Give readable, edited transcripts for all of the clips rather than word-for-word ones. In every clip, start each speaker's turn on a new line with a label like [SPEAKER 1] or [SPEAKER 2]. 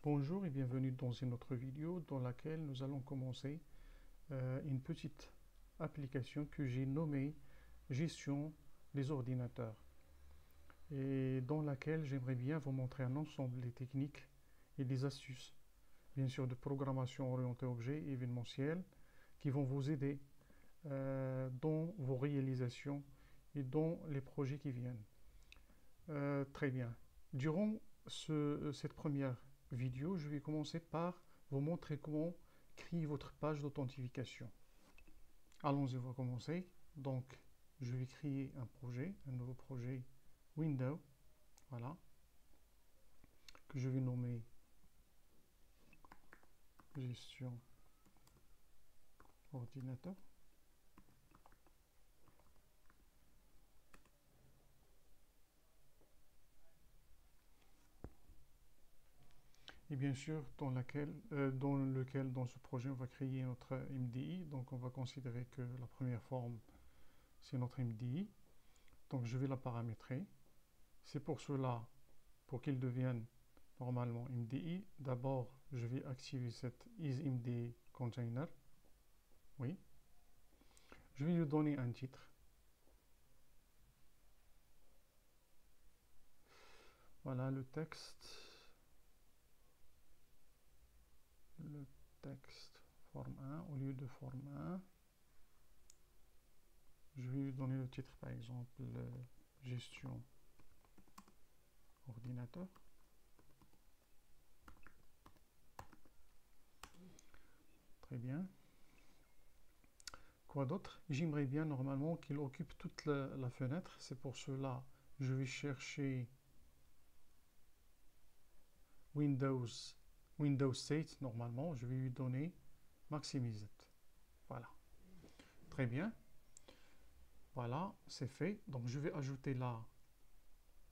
[SPEAKER 1] Bonjour et bienvenue dans une autre vidéo dans laquelle nous allons commencer une petite application que j'ai nommée Gestion des ordinateurs et dans laquelle j'aimerais bien vous montrer un ensemble des techniques et des astuces, bien sûr de programmation orientée objet et événementielle qui vont vous aider dans vos réalisations et dans les projets qui viennent. Très bien. Durant cette première vidéo, je vais commencer par vous montrer comment créer votre page d'authentification. Allons-y, on va commencer. Donc, je vais créer un nouveau projet Windows, voilà, que je vais nommer gestion ordinateur. Et bien sûr, dans ce projet, on va créer notre MDI. Donc, on va considérer que la première forme, c'est notre MDI. Donc, je vais la paramétrer. C'est pour cela, pour qu'il devienne normalement MDI, d'abord, je vais activer cette isMDI container. Oui. Je vais lui donner un titre. Voilà le texte. Le texte forme 1 au lieu de forme 1. Je vais lui donner le titre, par exemple, gestion ordinateur. Très bien. Quoi d'autre? J'aimerais bien normalement qu'il occupe toute la fenêtre. C'est pour cela je vais chercher Windows 7. Normalement, je vais lui donner Maximized. Voilà. Très bien. Voilà, c'est fait. Donc, je vais ajouter là,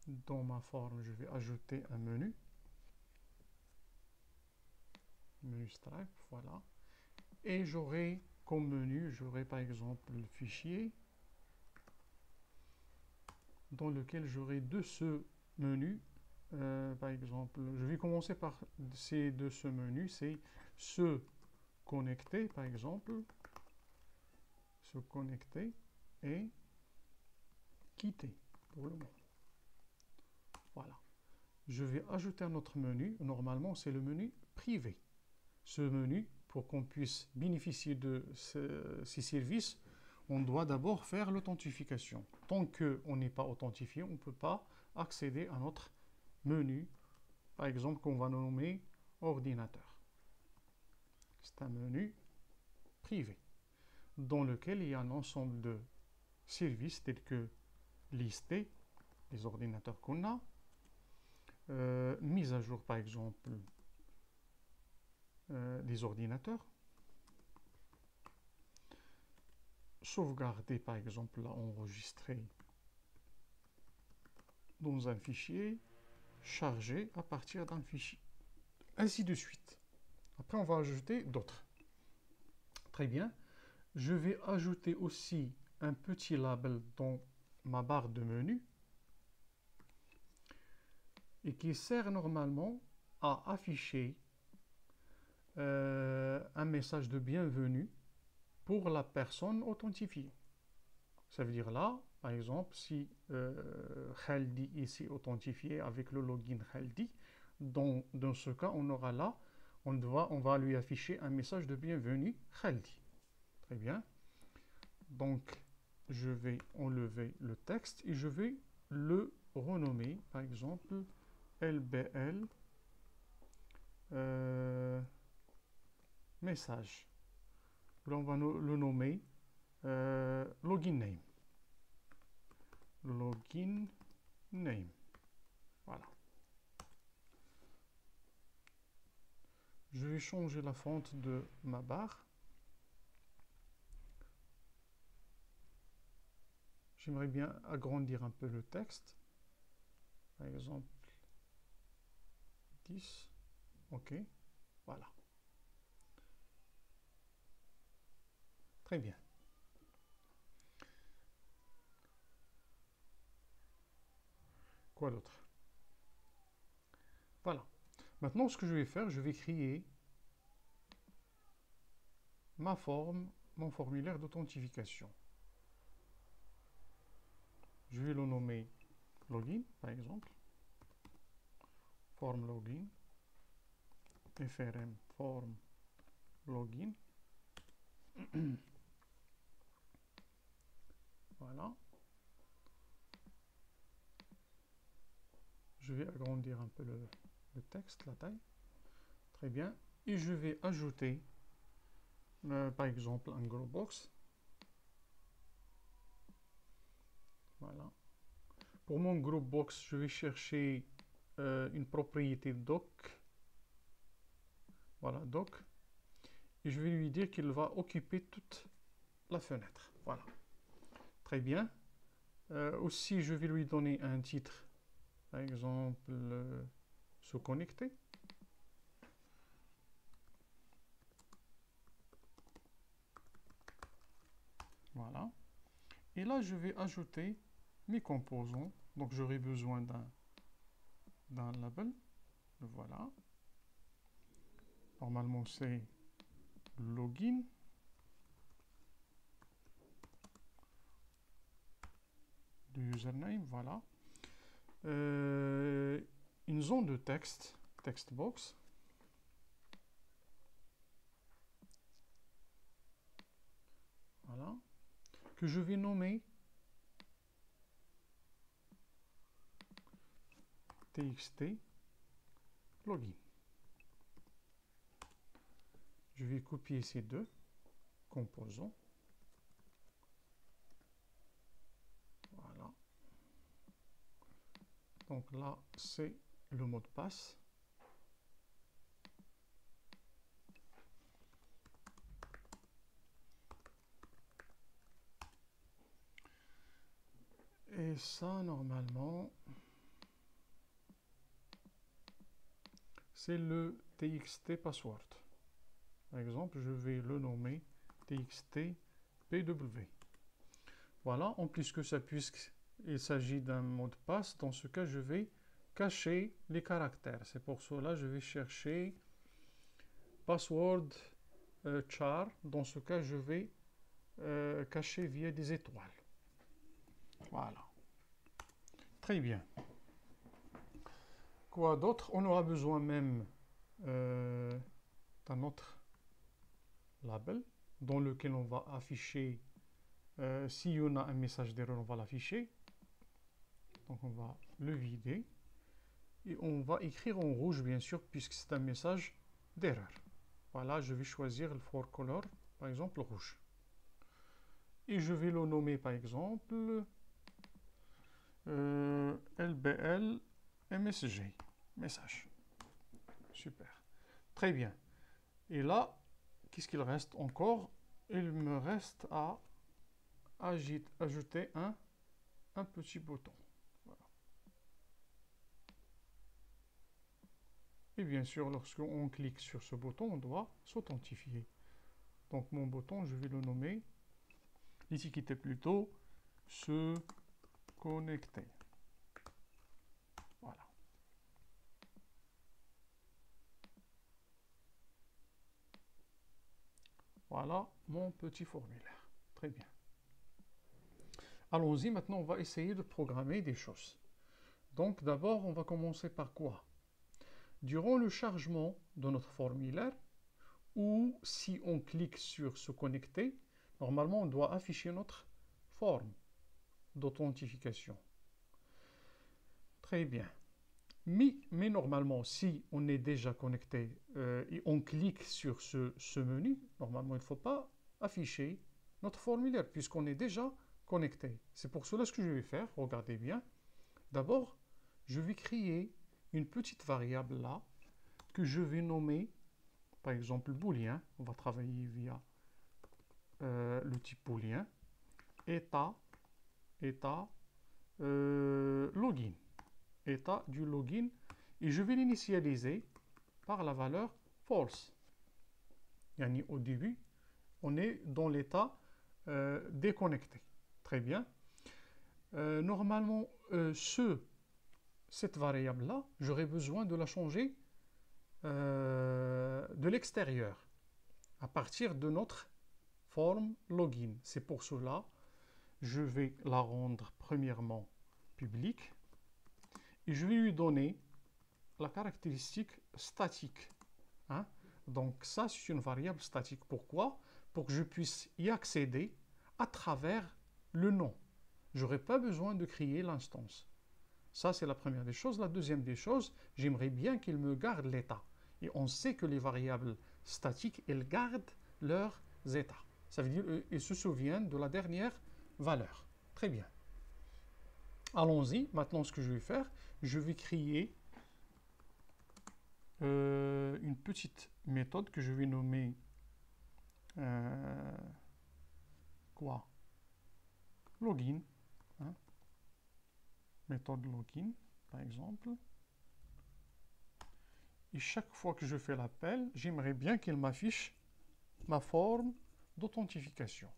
[SPEAKER 1] dans ma forme, je vais ajouter un menu. Menu Stripe, voilà. Et j'aurai comme menu, j'aurai par exemple le fichier dans lequel j'aurai de ce menu. Par exemple, je vais commencer par ces de ce menu, c'est se connecter, par exemple, se connecter et quitter pour le moment. Voilà. Je vais ajouter un autre menu. Normalement, c'est le menu privé. Ce menu, pour qu'on puisse bénéficier de ces services, on doit d'abord faire l'authentification. Tant qu'on n'est pas authentifié, on ne peut pas accéder à notre menu, par exemple, qu'on va nommer ordinateur. C'est un menu privé dans lequel il y a un ensemble de services tels que lister les ordinateurs qu'on a, mise à jour par exemple des ordinateurs, sauvegarder par exemple là enregistré dans un fichier, charger à partir d'un fichier, ainsi de suite. Après on va ajouter d'autres. Très bien. Je vais ajouter aussi un petit label dans ma barre de menu et qui sert normalement à afficher un message de bienvenue pour la personne authentifiée. Ça veut dire là, par exemple, si Khaldi ici authentifié avec le login Khaldi, dans ce cas, on aura là, on va lui afficher un message de bienvenue Khaldi. Très bien. Donc, je vais enlever le texte et je vais le renommer, par exemple, LBL message. Là, on va le nommer login name. Login name. Voilà. Je vais changer la fonte de ma barre. J'aimerais bien agrandir un peu le texte. Par exemple, 10. OK. Voilà. Très bien. Quoi d'autre? Voilà. Maintenant, ce que je vais faire, je vais créer ma forme, mon formulaire d'authentification. Je vais le nommer login, par exemple. Forme login. FRM forme login. Voilà. Je vais agrandir un peu le texte, la taille. Très bien. Et je vais ajouter, par exemple, un gros box. Voilà. Pour mon group box, je vais chercher une propriété doc. Voilà, doc. Et je vais lui dire qu'il va occuper toute la fenêtre. Voilà. Très bien. Aussi, je vais lui donner un titre. Par exemple, se connecter. Voilà. Et là, je vais ajouter mes composants. Donc, j'aurai besoin d'un label. Voilà. Normalement, c'est login. Du username, voilà. Une zone de texte, text box. Voilà. Que je vais nommer txt login. Je vais copier ces deux composants. Voilà. Donc là, c'est le mot de passe. Et ça, normalement, c'est le txt password. Par exemple, je vais le nommer txt-pw. Voilà, en plus que ça, puisqu'il s'agit d'un mot de passe, dans ce cas, je vais cacher les caractères. C'est pour cela que je vais chercher password char. Dans ce cas, je vais cacher via des étoiles. Voilà. Très bien. Quoi d'autre? On aura besoin même d'un autre label dans lequel on va afficher, s'il y en a un message d'erreur, on va l'afficher. Donc on va le vider et on va écrire en rouge, bien sûr, puisque c'est un message d'erreur. Voilà, je vais choisir le for color, par exemple rouge. Et je vais le nommer, par exemple, LBL MSG, message. Super. Très bien. Et là, qu'est-ce qu'il reste encore? Il me reste à ajouter un petit bouton. Voilà. Et bien sûr, lorsqu'on clique sur ce bouton, on doit s'authentifier. Donc mon bouton, je vais le nommer, l'étiqueter plutôt, se connecter. Voilà. Voilà mon petit formulaire. Très bien. Allons-y, maintenant on va essayer de programmer des choses. Donc d'abord, on va commencer par quoi? Durant le chargement de notre formulaire, ou si on clique sur se connecter, normalement on doit afficher notre forme d'authentification. Très bien. Mais normalement, si on est déjà connecté et on clique sur ce menu, normalement il ne faut pas afficher notre formulaire puisqu'on est déjà connecté. C'est pour cela ce que je vais faire, regardez bien. D'abord, je vais créer une petite variable là que je vais nommer, par exemple, booléen. On va travailler via le type booléen. État login. État du login. Et je vais l'initialiser par la valeur false. Yani au début, on est dans l'état déconnecté. Très bien. Normalement, cette variable-là, j'aurais besoin de la changer de l'extérieur, à partir de notre forme login. C'est pour cela je vais la rendre premièrement publique et je vais lui donner la caractéristique statique. Hein? Donc ça, c'est une variable statique. Pourquoi? Pour que je puisse y accéder à travers le nom. Je n'aurai pas besoin de créer l'instance. Ça, c'est la première des choses. La deuxième des choses, j'aimerais bien qu'il me garde l'état. Et on sait que les variables statiques, elles gardent leurs états. Ça veut dire qu'ils se souviennent de la dernière valeur. Très bien. Allons-y. Maintenant, ce que je vais faire, je vais créer une petite méthode que je vais nommer quoi? Login. Hein? Méthode login, par exemple. Et chaque fois que je fais l'appel, j'aimerais bien qu'il m'affiche ma forme d'authentification.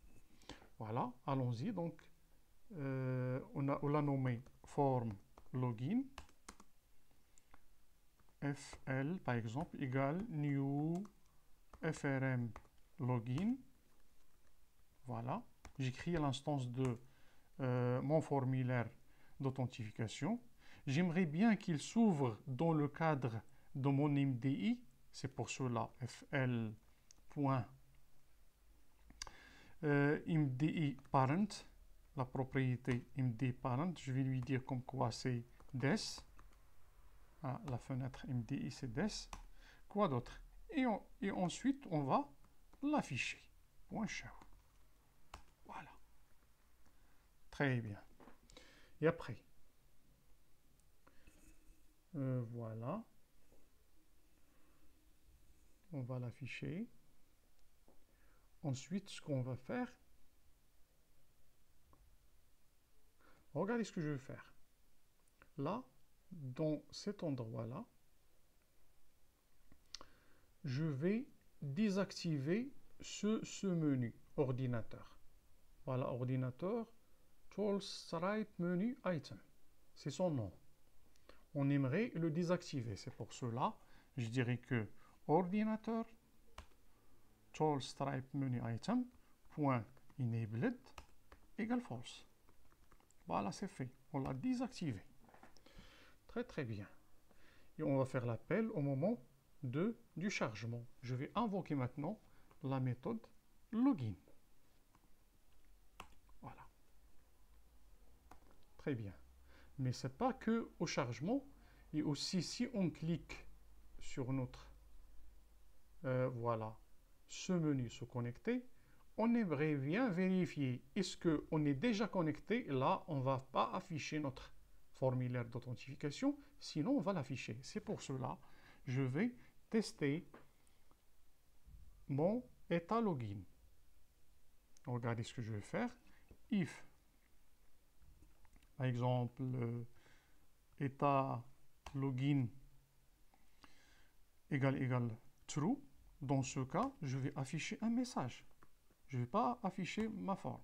[SPEAKER 1] Voilà, allons-y. Donc, on l'a nommé forme login. FL, par exemple, égale new FRM login. Voilà, j'ai créé l'instance de mon formulaire d'authentification. J'aimerais bien qu'il s'ouvre dans le cadre de mon MDI. C'est pour cela fl.mdi parent, la propriété MD parent, je vais lui dire comme quoi c'est des. Ah, la fenêtre MDI c'est des. Quoi d'autre? Et ensuite on va l'afficher. .show. Voilà. Très bien. Et après, voilà. On va l'afficher. Ensuite, ce qu'on va faire, regardez ce que je vais faire. Là, dans cet endroit-là, je vais désactiver ce menu ordinateur. Voilà, ordinateur, Tall Stripe Menu Item. C'est son nom. On aimerait le désactiver. C'est pour cela, je dirais que ordinateur, Tall Stripe Menu Item, point enabled, égale false. Voilà, c'est fait. On l'a désactivé. Très très bien. Et on va faire l'appel au moment du chargement. Je vais invoquer maintenant la méthode login. Voilà. Très bien. Mais ce n'est pas que au chargement. Et aussi, si on clique sur notre voilà, ce menu se connecter, on aimerait bien vérifier est-ce qu'on est déjà connecté. Là, on ne va pas afficher notre formulaire d'authentification, sinon on va l'afficher. C'est pour cela je vais tester mon état login. Regardez ce que je vais faire. If, par exemple, état login égale true, dans ce cas, je vais afficher un message. Je ne vais pas afficher ma forme.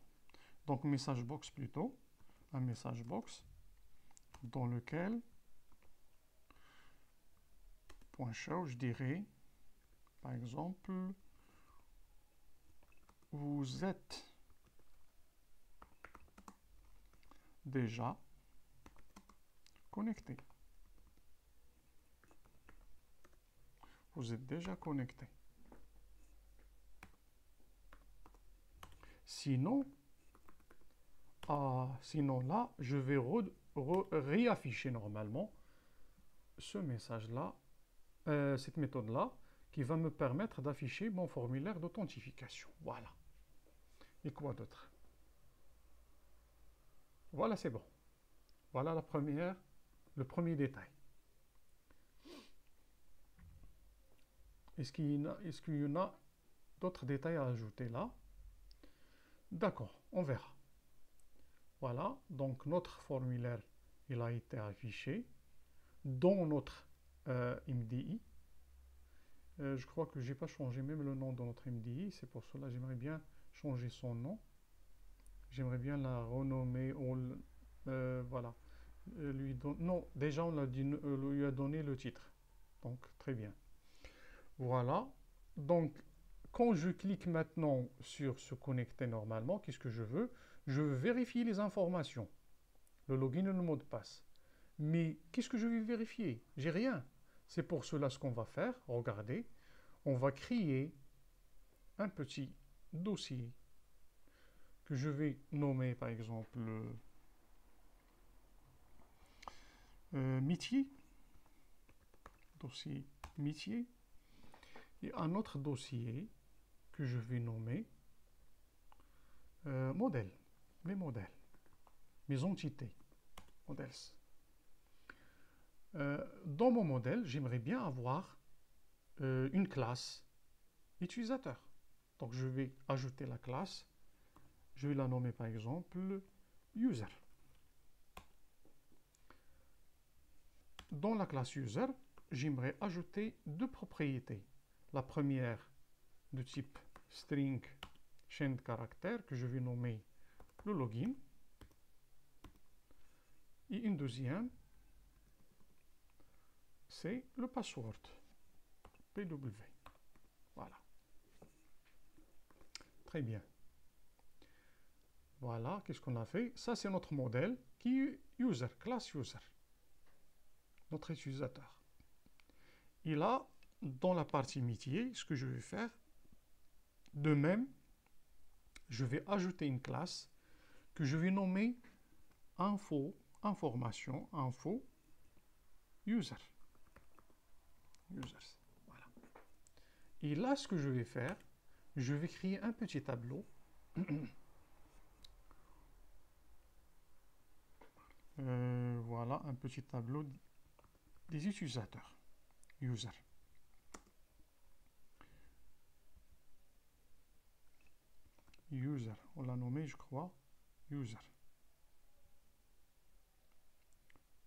[SPEAKER 1] Donc, message box plutôt, un message box dans lequel .show, je dirais, par exemple, vous êtes déjà connecté. Vous êtes déjà connecté. Sinon, là, je vais réafficher normalement ce message-là, cette méthode-là, qui va me permettre d'afficher mon formulaire d'authentification. Voilà. Et quoi d'autre? Voilà, c'est bon. Voilà le premier détail. Est-ce qu'il y en a d'autres détails à ajouter là? D'accord, on verra. Voilà, donc notre formulaire, il a été affiché dans notre MDI. Je crois que je n'ai pas changé même le nom de notre MDI, c'est pour cela que j'aimerais bien changer son nom. J'aimerais bien la renommer, voilà. Non, déjà on lui a donné le titre, donc très bien. Voilà. Donc, quand je clique maintenant sur se connecter normalement, qu'est-ce que je veux? Je veux vérifier les informations, le login et le mot de passe. Mais qu'est-ce que je vais vérifier? J'ai rien. C'est pour cela ce qu'on va faire. Regardez, on va créer un petit dossier que je vais nommer par exemple métier, dossier métier, et un autre dossier que je vais nommer modèle, mes modèles, mes entités, modèles. Dans mon modèle, j'aimerais bien avoir une classe utilisateur. Donc je vais ajouter la classe, je vais la nommer par exemple user. Dans la classe user, j'aimerais ajouter deux propriétés. La première de type string chaîne de caractères que je vais nommer le login. Et une deuxième, c'est le password, PW. Voilà. Très bien. Voilà, qu'est-ce qu'on a fait? Ça, c'est notre modèle qui est user, classe user, notre utilisateur. Et là, dans la partie métier, ce que je vais faire, de même, je vais ajouter une classe que je vais nommer info, information, info, user. Users. Voilà. Et là, ce que je vais faire, je vais créer un petit tableau. Voilà, un petit tableau des utilisateurs. User. User, on l'a nommé, je crois, user.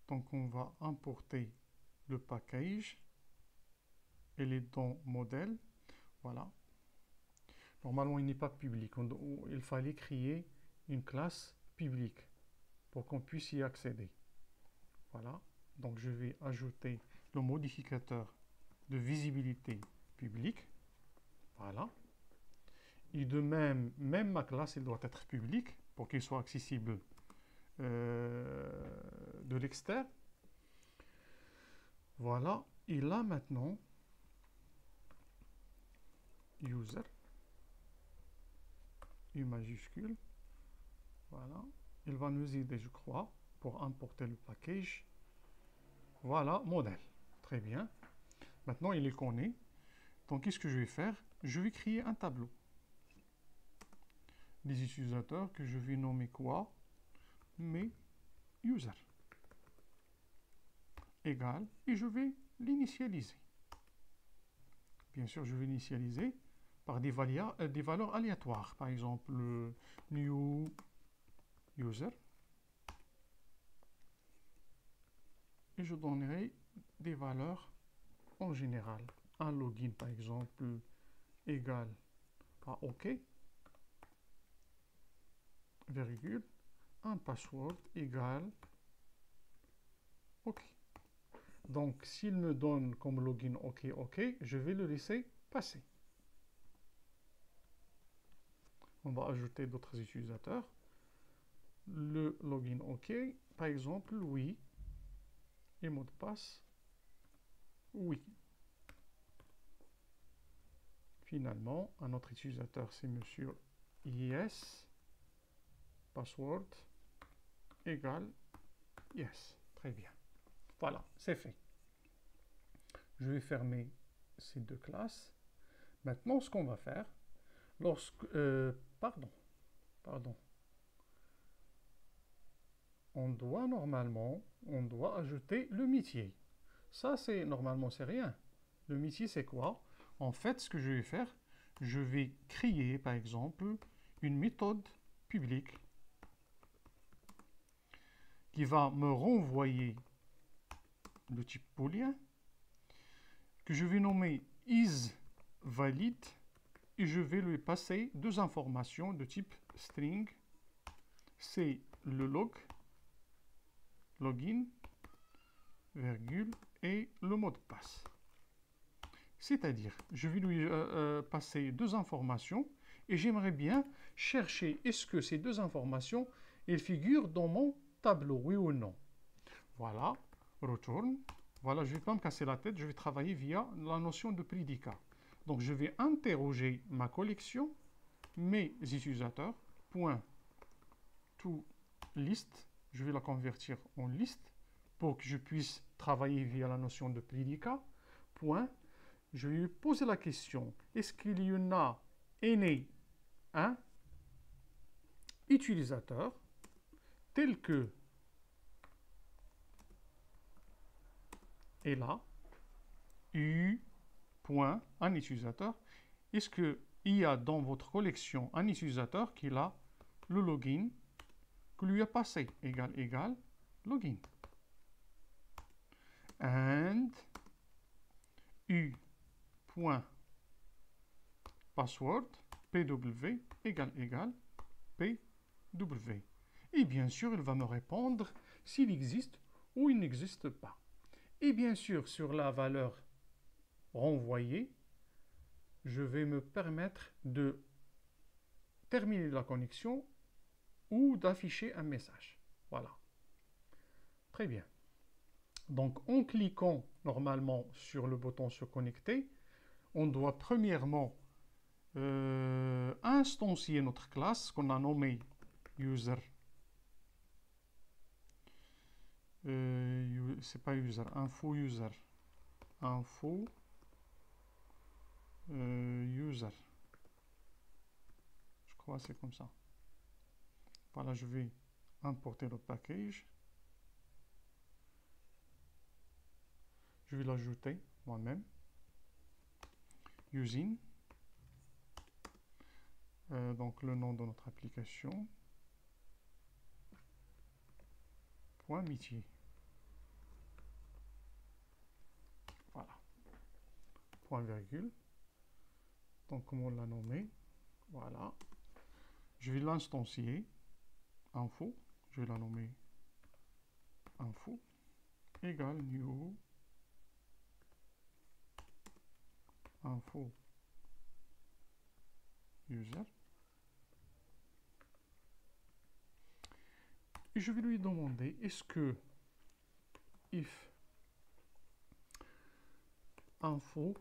[SPEAKER 1] Donc, on va importer le package. Elle est dans modèle. Voilà. Normalement, il n'est pas public. Il fallait créer une classe publique pour qu'on puisse y accéder. Voilà. Donc, je vais ajouter le modificateur de visibilité publique. Voilà. Et de même, ma classe, elle doit être publique pour qu'elle soit accessible de l'externe. Voilà. Et là, maintenant, user, U majuscule. Voilà. Il va nous aider, je crois, pour importer le package. Voilà, modèle. Très bien. Maintenant, il est connaît. Donc, qu'est-ce que je vais faire? Je vais créer un tableau des utilisateurs que je vais nommer quoi? Mes users. Égal. Et je vais l'initialiser. Bien sûr, je vais l'initialiser par des valeurs aléatoires. Par exemple, new user. Et je donnerai des valeurs en général. Un login, par exemple, égal à OK, virgule, un password égal OK. Donc, s'il me donne comme login OK, OK, je vais le laisser passer. On va ajouter d'autres utilisateurs. Le login OK, par exemple, oui. Et mot de passe, oui. Finalement, un autre utilisateur, c'est monsieur yes, password égale yes. Très bien. Voilà, c'est fait. Je vais fermer ces deux classes. Maintenant, ce qu'on va faire, pardon. On doit ajouter le métier. Ça, normalement, c'est rien. Le métier, c'est quoi? En fait, ce que je vais faire, je vais créer, par exemple, une méthode publique qui va me renvoyer le type booléen que je vais nommer isValid et je vais lui passer deux informations de type string. C'est le login, virgule, et le mot de passe. C'est-à-dire, je vais lui passer deux informations et j'aimerais bien chercher est-ce que ces deux informations elles figurent dans mon tableau, oui ou non. Voilà, retourne. Voilà, je ne vais pas me casser la tête, je vais travailler via la notion de prédicat. Donc, je vais interroger ma collection, mes utilisateurs, point to list. Je vais la convertir en liste pour que je puisse travailler via la notion de prédicat. Point. Je vais lui poser la question, est-ce qu'il y en a un utilisateur tel que est là, un utilisateur, est-ce qu'il y a dans votre collection un utilisateur qui a le login que lui a passé, égal, login. And password pw égal pw. Et bien sûr, il va me répondre s'il existe ou il n'existe pas. Et bien sûr, sur la valeur renvoyée, je vais me permettre de terminer la connexion ou d'afficher un message. Voilà. Très bien. Donc, en cliquant normalement sur le bouton se connecter, on doit premièrement instancier notre classe qu'on a nommée user. C'est pas user, info user. Info user. Je crois que c'est comme ça. Voilà, je vais importer le package. Je vais l'ajouter moi-même. Using. Donc le nom de notre application. Point métier. Voilà. Point virgule. Donc comme on l'a nommé. Voilà. Je vais l'instancier. Info. Je vais la nommer info. Égal new. Info user. Et je vais lui demander est-ce que if info,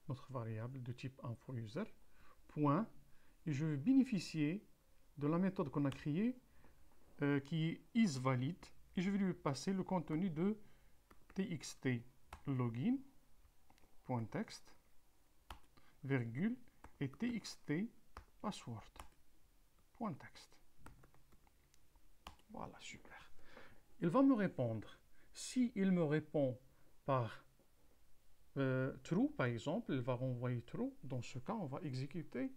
[SPEAKER 1] notre variable de type info user, point, et je vais bénéficier de la méthode qu'on a créée qui est isValid, et je vais lui passer le contenu de txt login .text virgule et txt password .text. Voilà, super. Il va me répondre. Si il me répond par true, par exemple, il va renvoyer true. Dans ce cas, on va exécuter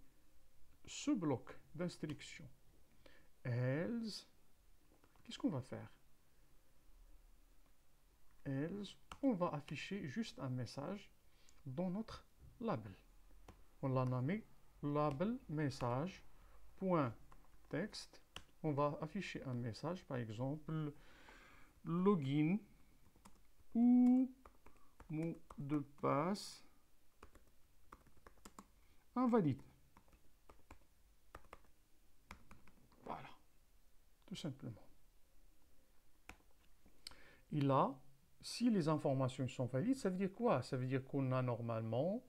[SPEAKER 1] ce bloc d'instruction. Else, qu'est-ce qu'on va faire? Else, on va afficher juste un message dans notre label. On l'a nommé label message point text. On va afficher un message, par exemple, login ou mot de passe invalide. Voilà, tout simplement. Et là, si les informations sont valides, ça veut dire quoi? Ça veut dire qu'on a normalement,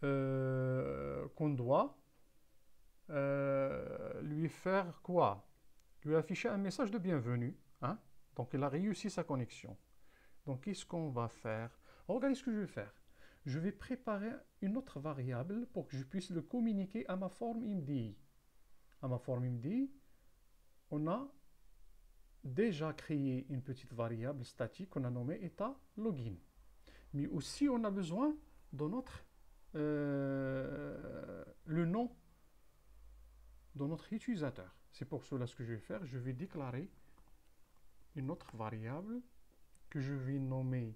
[SPEAKER 1] qu'on doit lui faire quoi? Lui afficher un message de bienvenue. Hein? Donc, il a réussi sa connexion. Donc, qu'est-ce qu'on va faire? Regardez ce que je vais faire. Je vais préparer une autre variable pour que je puisse le communiquer à ma forme MDI. À ma forme MDI, on a déjà créé une petite variable statique qu'on a nommée état login. Mais aussi, on a besoin de notre le nom de notre utilisateur. C'est pour cela ce que je vais faire. Je vais déclarer une autre variable que je vais nommer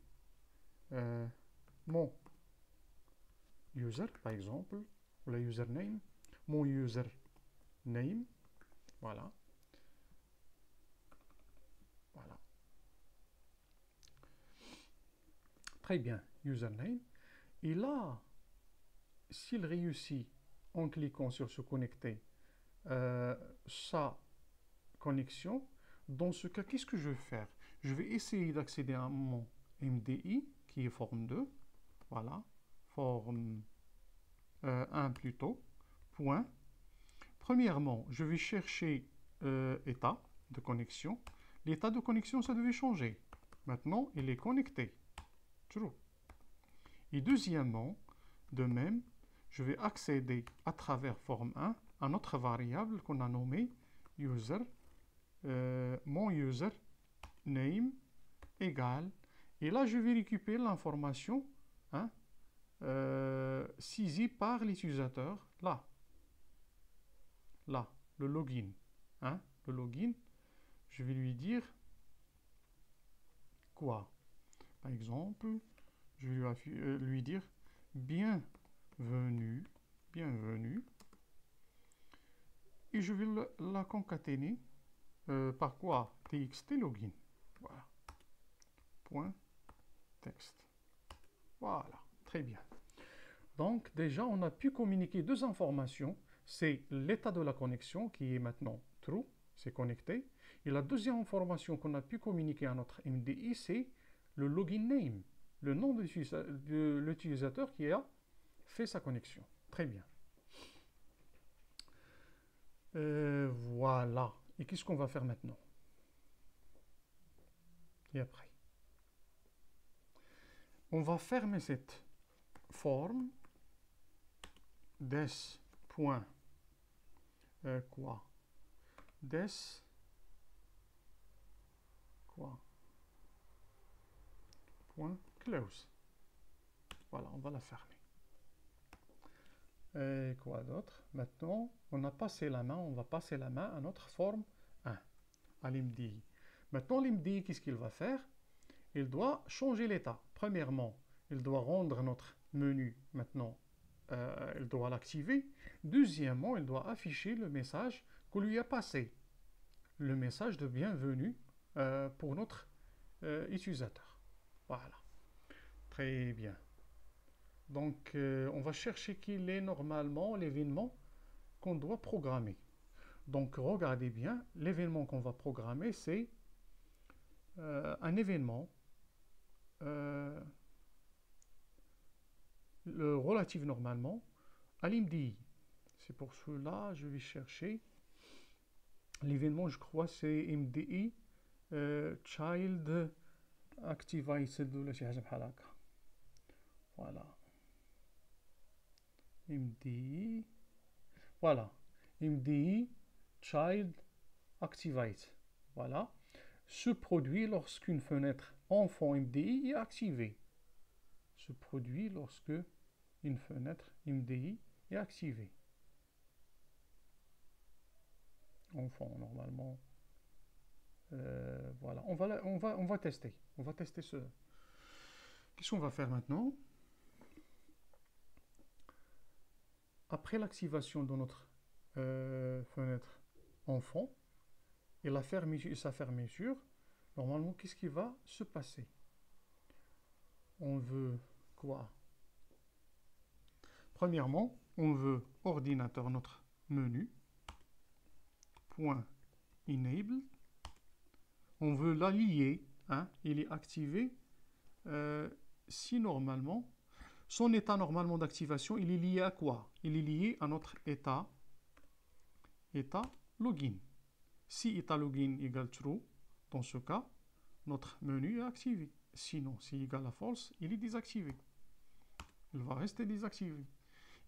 [SPEAKER 1] mon user, par exemple, ou la username, mon username, voilà. Voilà. Très bien. username. Et là, s'il réussit en cliquant sur se connecter sa connexion, dans ce cas, qu'est-ce que je vais faire? Je vais essayer d'accéder à mon MDI, qui est forme 2. Voilà, forme 1 plutôt, point. Premièrement, je vais chercher état de connexion. L'état de connexion, ça devait changer. Maintenant, il est connecté. True. Et deuxièmement, de même, je vais accéder à travers forme 1 à notre variable qu'on a nommée user, mon user name égale. Et là, je vais récupérer l'information saisie par l'utilisateur. Là, le login. Le login, je vais lui dire quoi? Par exemple, je vais lui dire bienvenue, bienvenue. Et je vais la concaténer par quoi? Txt login. Voilà. Point texte. Voilà. Très bien. Donc, déjà, on a pu communiquer deux informations. C'est l'état de la connexion qui est maintenant true, c'est connecté. Et la deuxième information qu'on a pu communiquer à notre MDI, c'est le login name, le nom de l'utilisateur qui a fait sa connexion. Très bien. Voilà. Et qu'est-ce qu'on va faire maintenant? Et après? On va fermer cette forme des point quoi? Des quoi? Point close. Voilà, on va la fermer. Et quoi d'autre? Maintenant, on a passé la main, on va passer la main à notre forme 1, à l'MDI. Maintenant, l'MDI, qu'est-ce qu'il va faire? Il doit changer l'état. Premièrement, il doit rendre notre menu maintenant, il doit l'activer. Deuxièmement, il doit afficher le message qu'on lui a passé, le message de bienvenue pour notre utilisateur. Voilà. Très bien. Donc, on va chercher quel est normalement l'événement qu'on doit programmer. Donc, regardez bien, l'événement qu'on va programmer, c'est un événement relatif normalement à l'MDI. C'est pour cela que je vais chercher l'événement, je crois, c'est MDI Child Activated ou voilà. MDI, voilà, MDI Child Activate, voilà, se produit lorsqu'une fenêtre enfant MDI est activée. Se produit lorsque une fenêtre MDI est activée. Enfant, normalement. Voilà, on va tester. On va tester ce. Qu'est-ce qu'on va faire maintenant? Après l'activation de notre fenêtre enfant et sa fermeture, normalement, qu'est-ce qui va se passer? On veut quoi? Premièrement, on veut ordinateur, notre menu, point enable. On veut l'allier, il est activé si normalement, son état normalement d'activation, il est lié à quoi? Il est lié à notre état login. Si état login égale true, dans ce cas, notre menu est activé. Sinon, si égal à false, il est désactivé. Il va rester désactivé.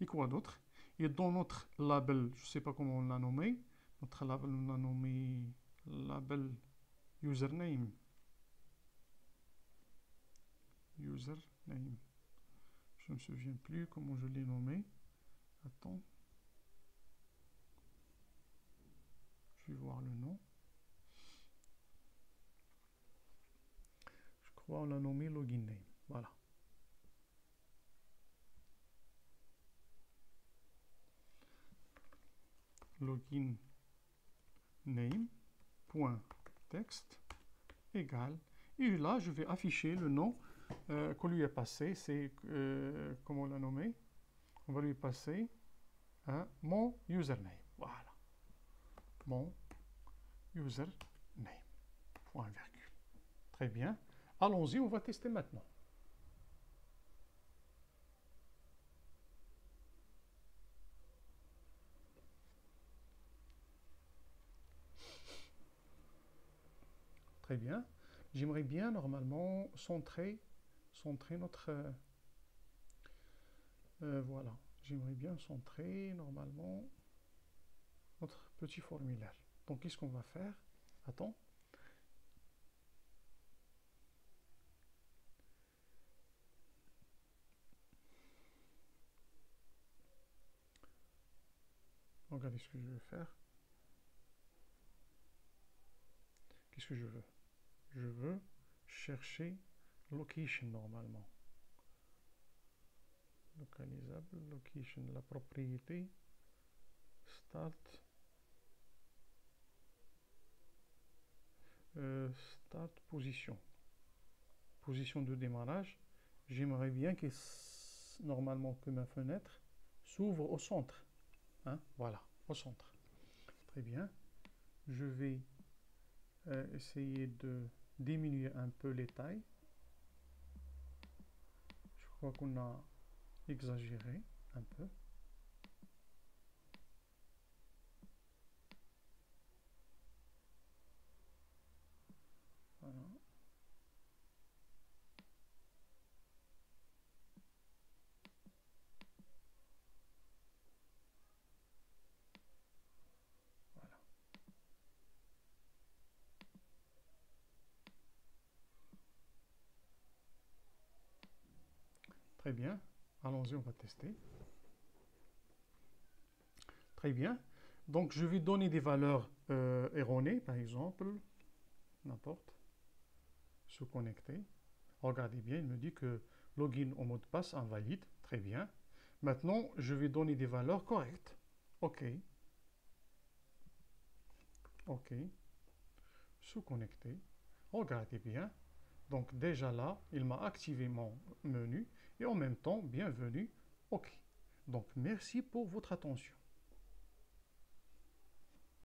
[SPEAKER 1] Et quoi d'autre? Et dans notre label, je ne sais pas comment on l'a nommé, notre label, on l'a nommé label username. Username. Je ne me souviens plus comment je l'ai nommé. Attends. Je vais voir le nom. Je crois qu'on l'a nommé login name. Voilà. Login name point text égale. Et là, je vais afficher le nom qu'on lui a passé, c'est, comment on l'a nommé? On va lui passer mon username. Voilà, mon username, point virgule. Très bien. Allons-y, on va tester maintenant. Très bien. J'aimerais bien normalement centrer notre... voilà. J'aimerais bien centrer normalement notre petit formulaire. Donc, qu'est-ce qu'on va faire? Attends. Regardez ce que je veux faire. Qu'est-ce que je veux? Je veux chercher location normalement. Localisable, location, la propriété, start, start position. Position de démarrage. J'aimerais bien que normalement que ma fenêtre s'ouvre au centre. Hein? Voilà, au centre. Très bien. Je vais essayer de diminuer un peu les tailles. Je crois qu'on a exagéré un peu. Voilà. Voilà. Très bien. Allons-y, on va tester. Très bien. Donc, je vais donner des valeurs erronées, par exemple, n'importe, se connecter. Regardez bien, il me dit que login au mot de passe invalide. Très bien. Maintenant, je vais donner des valeurs correctes. OK. OK. Se connecter. Regardez bien. Donc, déjà là, il m'a activé mon menu et en même temps, bienvenue. OK. Donc, merci pour votre attention.